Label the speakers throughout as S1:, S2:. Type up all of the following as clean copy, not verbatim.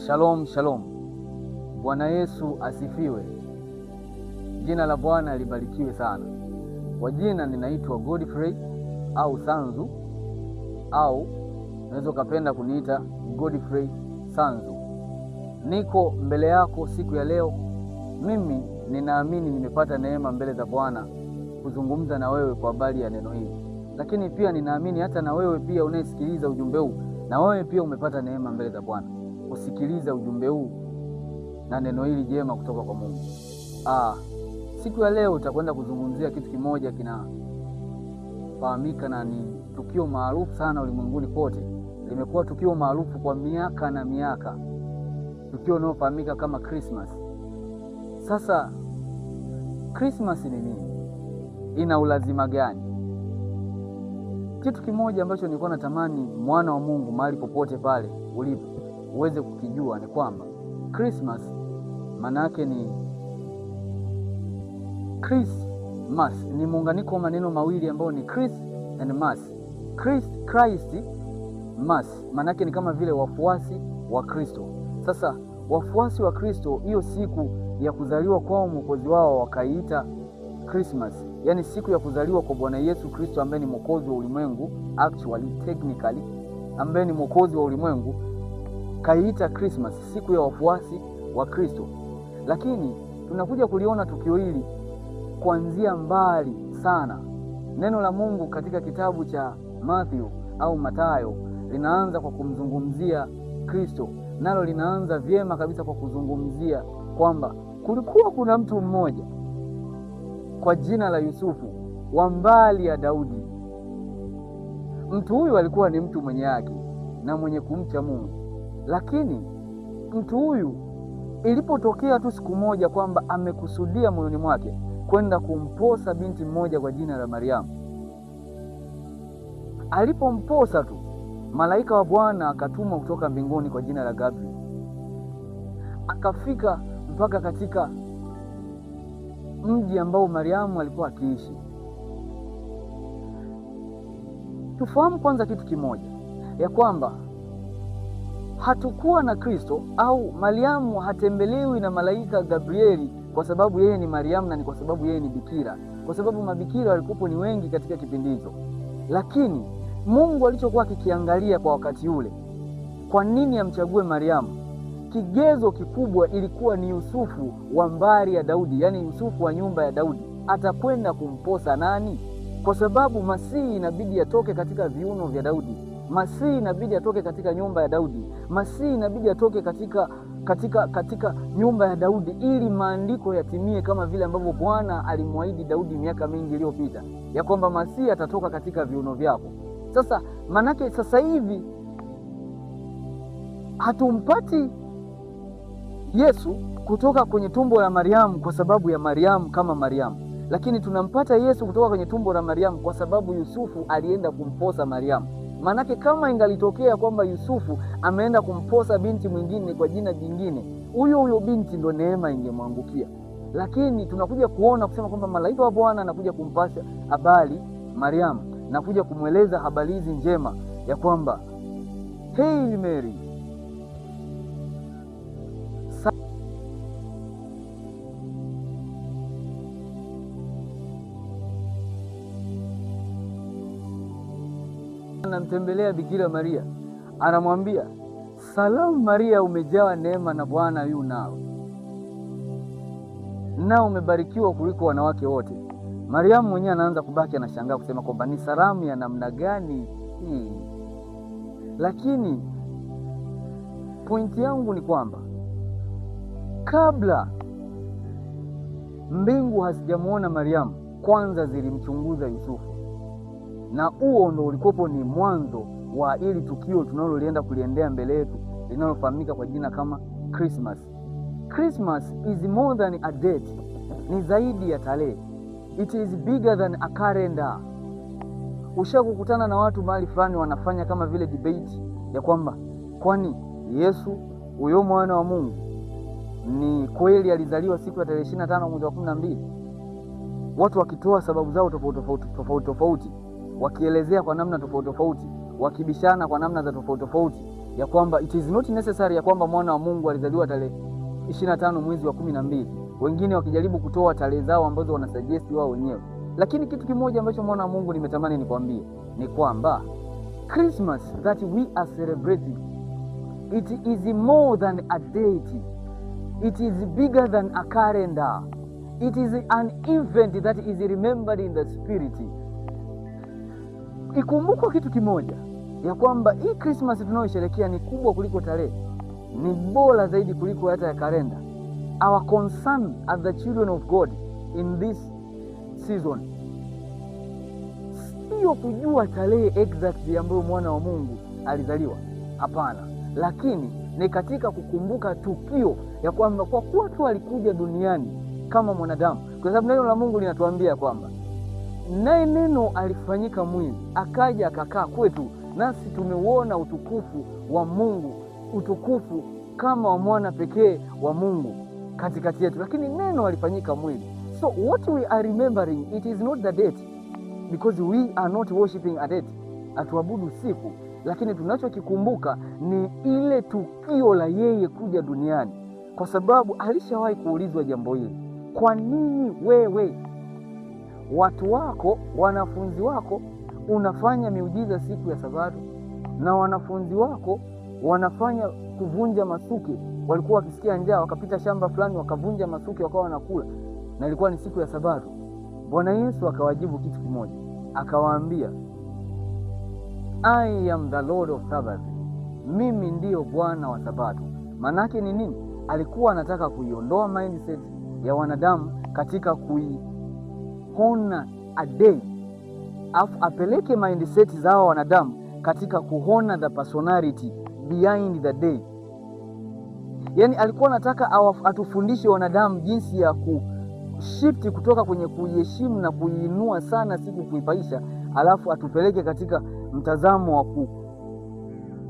S1: Shalom, shalom. Bwana Yesu asifiwe. Jina la Bwana libarikiwe sana. Kwa jina ninaitwa Godfrey au Sanzu, au unaweza ukapenda kuniita Godfrey Sanzu. Niko mbele yako siku ya leo. Mimi ninaamini nimepata neema mbele za Bwana kuzungumza na wewe kwa habari ya neno hili. Lakini pia ninaamini hata na wewe pia unayesikiliza ujumbe huu, na wewe pia umepata neema mbele za Bwana kusikiliza ujumbe huu na neno hili jema kutoka kwa Mungu. Siku ya leo utakwenda kuzungumzia kitu kimoja kinafahamika na ni tukio maarufu sana ulimwenguni kote. Limekuwa tukio maarufu kwa miaka na miaka. Tukio linalofahamika kama Christmas. Sasa Christmas ni nini? Ina ulazima gani? Kitu kimoja ambacho nilikuwa natamani mwana wa Mungu mahali popote pale ulipo uweze kukijua ni kwamba Christmas maana yake ni Christmas ni muunganiko wa maneno mawili ambayo ni Chris and Mass. Christ Mass maana yake ni kama vile wafuasi wa Kristo. Sasa wafuasi wa Kristo, hiyo siku ya kuzaliwa kwao mwokozi wao wakaiita Christmas, yaani siku ya kuzaliwa kwa Bwana Yesu Kristo ambaye ni mwokozi wa ulimwengu, technically ambaye ni mwokozi wa ulimwengu, kaiita Christmas, siku ya wafuasi wa Kristo. Lakini tunakuja kuliona tukio hili kuanzia mbali sana. Neno la Mungu katika kitabu cha Matthew au Mathayo linaanza kwa kumzungumzia Kristo, nalo linaanza vyema kabisa kwa kuzungumzia kwamba kulikuwa kuna mtu mmoja kwa jina la Yusufu wa mbali ya Daudi. Mtu huyu alikuwa ni mtu mwenye haki na mwenye kumcha Mungu. Lakini mtu huyu ilipotokea tu siku moja kwamba amekusudia moyoni mwake kwenda kumposa binti mmoja kwa jina la Mariamu, alipomposa tu, malaika wa Bwana akatumwa kutoka mbinguni kwa jina la Gabriel, akafika mpaka katika mji ambao Mariamu alikuwa akiishi. Tufahamu kwanza kitu kimoja, ya kwamba hatukuwa na Kristo au Mariamu hatembelewi na malaika Gabrieli kwa sababu yeye ni Mariamu na ni kwa sababu yeye ni bikira, kwa sababu mabikira walikuwa ni wengi katika kipindi hicho. Lakini Mungu alichokuwa kikiangalia kwa wakati ule, kwa nini amchague Mariamu? Kigezo kikubwa ilikuwa ni Yusufu wa mbari ya Daudi, yaani Yusufu wa nyumba ya Daudi. Atakwenda kumposa nani? Kwa sababu Masihi inabidi atoke katika viuno vya Daudi. Masihi inabidi atoke katika nyumba ya Daudi. Masihi inabidi atoke katika nyumba ya Daudi, ili maandiko yatimie kama vile ambavyo Bwana alimwahidi Daudi miaka mingi iliyopita, ya kwamba Masihi atatoka katika viuno vyako. Sasa manake sasa hivi hatumpati Yesu kutoka kwenye tumbo la Mariamu kwa sababu ya Mariamu kama Mariamu, lakini tunampata Yesu kutoka kwenye tumbo la Mariamu kwa sababu Yusufu alienda kumposa Mariamu. Manake kama ingalitokea kwamba Yusufu ameenda kumposa binti mwingine kwa jina jingine, huyo binti ndo neema ingemwangukia. Lakini tunakuja kuona kusema kwamba malaika wa Bwana anakuja kumpasha habari Mariamu, na kuja kumweleza habari hizi njema ya kwamba Hail Mary, anamtembelea Bikira Maria, anamwambia salamu Maria, umejawa neema na Bwana yu nawe, na umebarikiwa kuliko wanawake wote. Mariamu mwenyewe anaanza kubaki anashangaa kusema kwamba ni salamu ya namna gani hii. Lakini pointi yangu ni kwamba kabla mbingu hazijamuona Mariamu, kwanza zilimchunguza Yusufu, na huo ndo ulikopo ni mwanzo wa ili tukio tunalolienda kuliendea mbele yetu linalofahamika kwa jina kama Christmas. Christmas is more than a date, ni zaidi ya tarehe. It is bigger than a calendar. Ushakukutana na watu mahali fulani wanafanya kama vile debate ya kwamba kwani Yesu huyo mwana wa Mungu ni kweli alizaliwa siku ya tarehe 25 mwezi wa 12? Watu wakitoa sababu zao tofauti, wakielezea kwa namna tofauti, wakibishana kwa namna za tofauti, ya kwamba it is not necessary ya kwamba mwana wa Mungu alizaliwa tarehe 25 mwezi wa 12, wengine wakijaribu kutoa tarehe zao ambazo wanasuggest wao wenyewe. Lakini kitu kimoja ambacho mwana wa Mungu nimetamani nikwambie ni kwamba Christmas that we are celebrating, it is more than a date. It is bigger than a calendar. It is an event that is remembered in the spirit. Ikumbukwe kitu kimoja ya kwamba hii Christmas tunayosherehekea ni kubwa kuliko tarehe, ni bora zaidi kuliko hata ya kalenda. Our concern as the children of God in this season sio kujua tarehe exact ambayo mwana wa Mungu alizaliwa, hapana, lakini ni katika kukumbuka tukio ya kwamba kwa kuwa tu alikuja duniani kama mwanadamu, kwa sababu neno la Mungu linatuambia kwamba naye neno alifanyika mwili akaja akakaa kwetu, nasi tumeuona utukufu wa Mungu, utukufu kama wa mwana pekee wa Mungu katikati yetu. Lakini neno alifanyika mwili. So what we are remembering, it is not the date, because we are not worshiping a date. Hatuabudu siku, lakini tunachokikumbuka ni ile tukio la yeye kuja duniani, kwa sababu alishawahi kuulizwa jambo hili: kwa nini wewe, watu wako, wanafunzi wako unafanya miujiza siku ya Sabato, na wanafunzi wako wanafanya kuvunja masuke? Walikuwa wakisikia njaa wakapita shamba fulani wakavunja masuke wakawa wanakula, na ilikuwa ni siku ya Sabato. Bwana Yesu akawajibu kitu kimoja, akawaambia, I am the Lord of Sabbath. Mimi ndiyo Bwana wa Sabato. Manake ni nini? Alikuwa anataka kuiondoa mindset ya wanadamu katika kuihona a day, afu apeleke mindset zao wanadamu katika kuhona the personality behind the day. Yani alikuwa anataka atufundishe wanadamu jinsi ya kushift kutoka kwenye kuiheshimu na kuiinua sana siku kuipaisha, alafu atupeleke katika mtazamo wa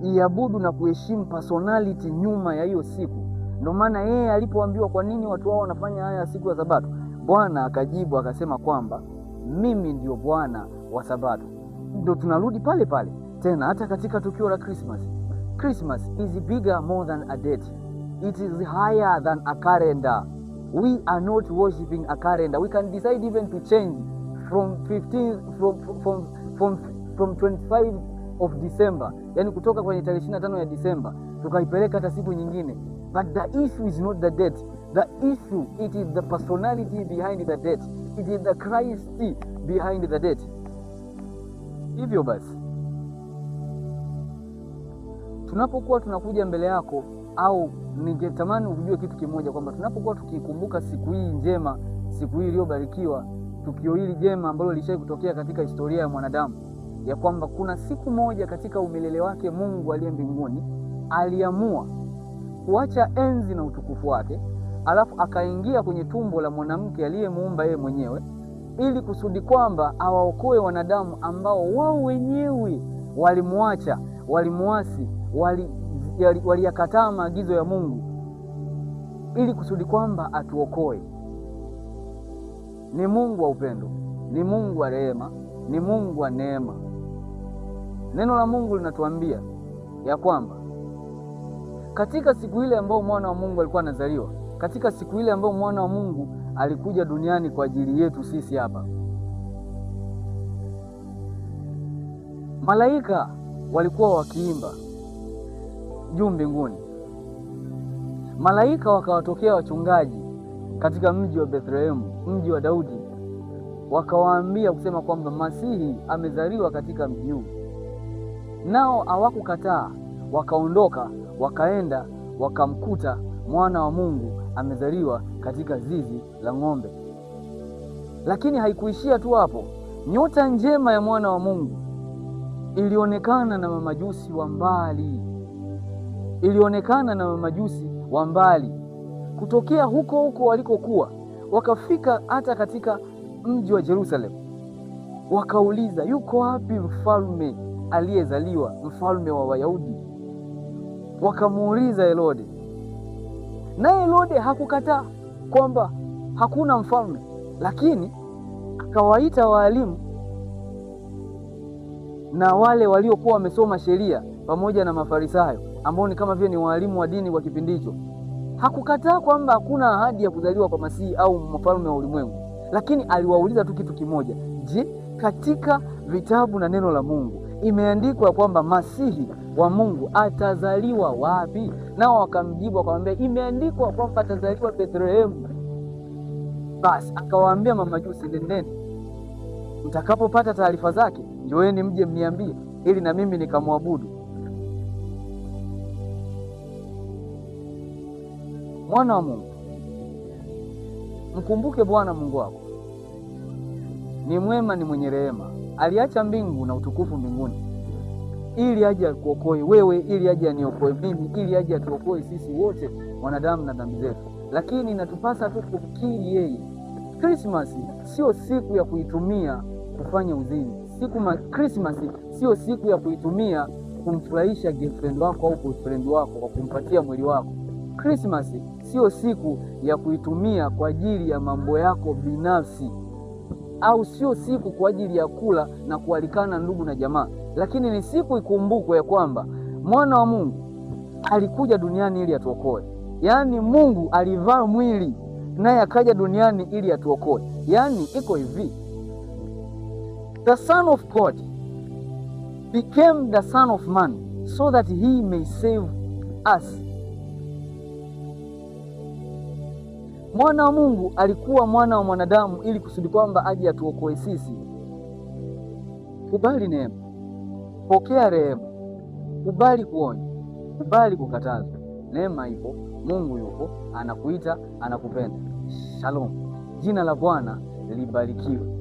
S1: kuiabudu na kuheshimu personality nyuma ya hiyo siku. Ndio maana yeye alipoambiwa kwa nini watu wao wanafanya haya siku ya Sabato, Bwana akajibu akasema kwamba mimi ndio Bwana wa Sabato. Ndio tunarudi pale pale tena hata katika tukio la Christmas. Christmas is bigger more than a date. It is higher than a calendar. We are not worshiping a calendar. We can decide even to change from 25 of December, yani kutoka kwenye tarehe 25 ya Disemba tukaipeleka hata siku nyingine. But the issue is not the date. The issue, it is the personality behind the date. It is the Christ behind the date. Hivyo basi, tunapokuwa tunakuja mbele yako, au ningetamani ujue kitu kimoja, kwamba tunapokuwa tukikumbuka siku hii njema, siku hii iliyobarikiwa, tukio hili jema ambalo lishawahi kutokea katika historia ya mwanadamu, ya kwamba kuna siku moja katika umilele wake Mungu aliye mbinguni aliamua kuacha enzi na utukufu wake, alafu akaingia kwenye tumbo la mwanamke aliyemuumba yeye mwenyewe, ili kusudi kwamba awaokoe wanadamu ambao wao wenyewe walimwacha, walimuasi, waliyakataa maagizo ya Mungu, ili kusudi kwamba atuokoe. Ni Mungu wa upendo, ni Mungu wa rehema, ni Mungu wa neema. Neno la Mungu linatuambia ya kwamba katika siku ile ambayo mwana wa Mungu alikuwa anazaliwa, katika siku ile ambayo mwana wa Mungu alikuja duniani kwa ajili yetu sisi hapa, malaika walikuwa wakiimba juu mbinguni. Malaika wakawatokea wachungaji katika mji wa Bethlehemu, mji wa Daudi, wakawaambia kusema kwamba Masihi amezaliwa katika mji huu. Nao hawakukataa, wakaondoka wakaenda wakamkuta mwana wa Mungu amezaliwa katika zizi la ng'ombe. Lakini haikuishia tu hapo. Nyota njema ya mwana wa Mungu ilionekana na mamajusi wa mbali, ilionekana na mamajusi wa mbali kutokea huko huko walikokuwa, wakafika hata katika mji wa Yerusalemu, wakauliza, yuko wapi mfalme aliyezaliwa, mfalme wa Wayahudi? Wakamuuliza Herode, naye Herode hakukataa kwamba hakuna mfalme, lakini akawaita waalimu na wale waliokuwa wamesoma sheria pamoja na Mafarisayo, ambao ni kama vile ni walimu wa dini kwa kipindi hicho, hakukataa kwamba hakuna ahadi ya kuzaliwa kwa Masihi au mfalme wa ulimwengu, lakini aliwauliza tu kitu kimoja: je, katika vitabu na neno la Mungu imeandikwa kwamba Masihi wa Mungu atazaliwa wapi? Nao wakamjibu wakamwambia, imeandikwa kwamba atazaliwa Bethlehemu. Basi akawaambia mamajusi, nendeni, mtakapopata taarifa zake njoeni mje mniambie, ili na mimi nikamwabudu. Mwana wa Mungu, mkumbuke Bwana Mungu wako ni mwema, ni mwenye rehema. Aliacha mbingu na utukufu mbinguni ili aje akuokoe wewe, ili aje aniokoe mimi, ili aje atuokoe sisi wote wanadamu na dhambi zetu. Lakini inatupasa tu kumkiri yeye. Krismasi sio siku ya kuitumia kufanya uzinzi. Krismasi sio siku ya kuitumia kumfurahisha girlfriend wako au boyfriend wako kwa kumpatia mwili wako. Krismasi sio siku ya kuitumia kwa ajili ya mambo yako binafsi, au sio siku kwa ajili ya kula na kualikana ndugu na jamaa, lakini ni siku ikumbukwe ya kwamba mwana wa Mungu alikuja duniani ili atuokoe. Yaani Mungu alivaa mwili naye akaja duniani ili atuokoe. Yaani iko hivi, the Son of God became the Son of Man so that he may save us. Mwana wa Mungu alikuwa mwana wa mwanadamu ili kusudi kwamba aje atuokoe sisi. Kubali neema, pokea rehema, kubali kuonya, kubali kukatazwa. Neema ipo, Mungu yupo, anakuita, anakupenda. Shalom. Jina la Bwana libarikiwe.